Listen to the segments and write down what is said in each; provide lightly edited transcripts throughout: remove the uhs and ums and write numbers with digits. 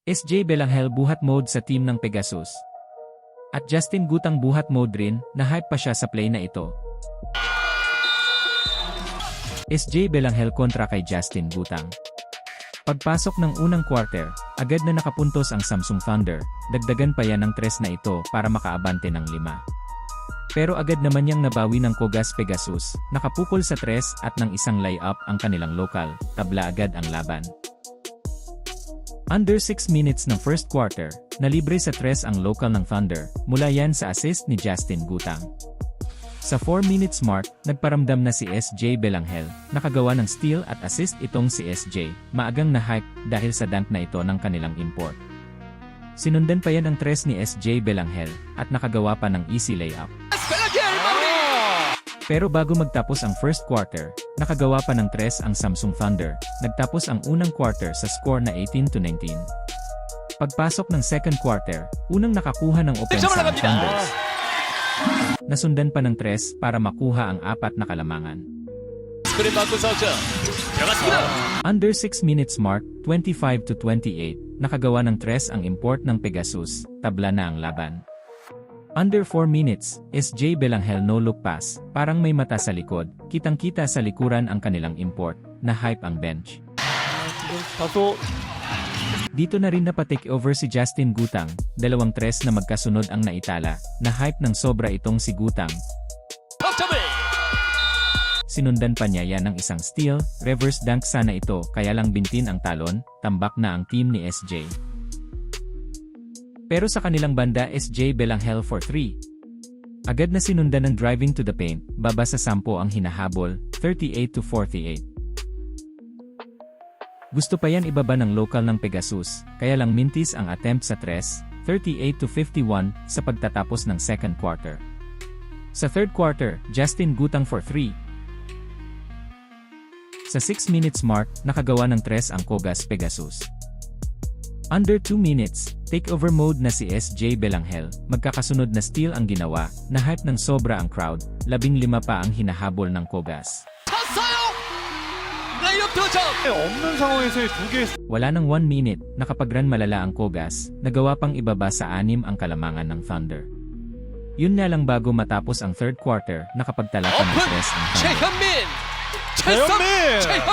SJ Belangel buhat mode sa team ng Pegasus. At Justin Gutang buhat mode rin, na-hype pa siya sa play na ito. SJ Belangel kontra kay Justin Gutang. Pagpasok ng unang quarter, agad na nakapuntos ang Samsung Thunder, dagdagan pa yan ng 3 na ito para makaabante ng 5. Pero agad naman niyang nabawi ng Kogas Pegasus, nakapukol sa 3 at ng isang layup ang kanilang lokal, tabla agad ang laban. Under 6 minutes ng first quarter, nalibre sa 3 ang lokal ng Thunder, mula yan sa assist ni Justin Gutang. Sa 4 minutes mark, nagparamdam na si SJ Belangel, nakagawa ng steal at assist itong si SJ, maagang na-hype dahil sa dunk na ito ng kanilang import. Sinundan pa yan ang 3 ni SJ Belangel, at nakagawa pa ng easy layup. Pero bago magtapos ang first quarter, nakagawa pa ng 3 ang Samsung Thunder, nagtapos ang unang quarter sa score na 18-19. Pagpasok ng second quarter, unang nakakuha ng opensa ang Thunders. Nasundan pa ng 3 para makuha ang 4 na kalamangan. Under 6 minutes mark, 25-28, nakagawa ng 3 ang import ng Pegasus, tabla na ang laban. Under 4 minutes, SJ Belangel no-look pass, parang may mata sa likod, kitang-kita sa likuran ang kanilang import, na-hype ang bench. Dito na rin napatake over si Justin Gutang, 2 3 na magkasunod ang naitala, na-hype ng sobra itong si Gutang. Sinundan pa niya yan ng isang steal, reverse dunk sana ito kaya lang bintin ang talon, tambak na ang team ni SJ. Pero sa kanilang banda SJ Belangel for 3. Agad na sinundan ng driving to the paint, baba sa 10 ang hinahabol, 38-48. Gusto pa yan ibaba ng lokal ng Pegasus, kaya lang mintis ang attempt sa 3, 38-51, sa pagtatapos ng second quarter. Sa third quarter, Justin Gutang for 3. Sa 6 minutes mark, nakagawa ng 3 ang Kogas Pegasus. Under 2 minutes, takeover mode na si SJ Belangel, magkakasunod na steal ang ginawa, na-hype ng sobra ang crowd, 15 pa ang hinahabol ng Kogas. Wala nang 1 minute, nakapag-run malala ang Kogas, nagawa pang ibaba sa 6 ang kalamangan ng Thunder. Yun na lang bago matapos ang third quarter, nakapagtala pa ng 3 ang Thunder.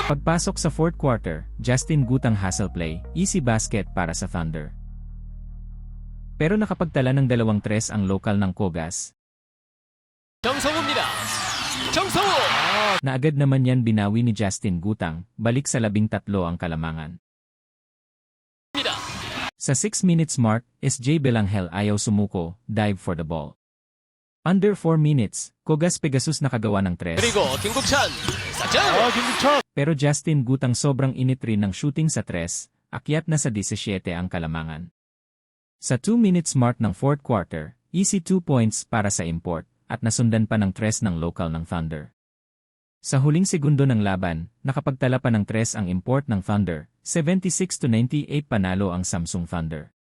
Pagpasok sa fourth quarter, Justin Gutang hustle play, easy basket para sa Thunder. Pero nakapagtala ng 2 3 ang lokal ng Kogas. Na agad naman yan binawi ni Justin Gutang, balik sa 13 ang kalamangan. Sa 6 minutes mark, SJ Belangel ayaw sumuko, dive for the ball. Under 4 minutes, Kogas Pegasus nakagawa ng 3. Pero Justin Gutang sobrang init rin ng shooting sa 3, akyat na sa 17 ang kalamangan. Sa 2 minutes mark ng fourth quarter, easy 2 points para sa import, at nasundan pa ng 3 ng local ng Thunder. Sa huling segundo ng laban, nakapagtala pa ng 3 ang import ng Thunder, 76-98 panalo ang Samsung Thunder.